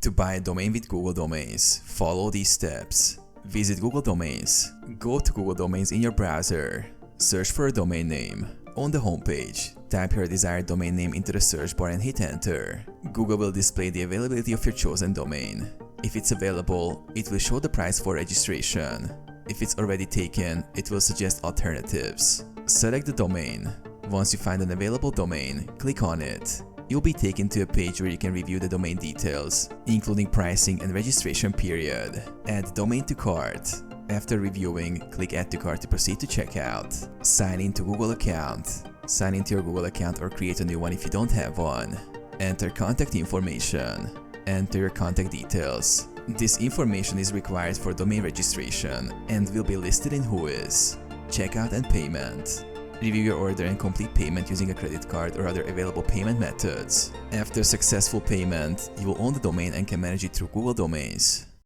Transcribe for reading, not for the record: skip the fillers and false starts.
To buy a domain with Google Domains, follow these steps. Visit Google Domains. Go to Google Domains in your browser. Search for a domain name. On the homepage, type your desired domain name into the search bar and hit enter. Google will display the availability of your chosen domain. If it's available, it will show the price for registration. If it's already taken, it will suggest alternatives. Select the domain. Once you find an available domain, click on it. You'll be taken to a page where you can review the domain details, including pricing and registration period. Add domain to cart. After reviewing, click Add to Cart to proceed to checkout. Sign in to Google account. Sign into your Google account or create a new one if you don't have one. Enter contact information. Enter your contact details. This information is required for domain registration and will be listed in Whois. Checkout and payment. Review your order and complete payment using a credit card or other available payment methods. After successful payment, you will own the domain and can manage it through Google Domains.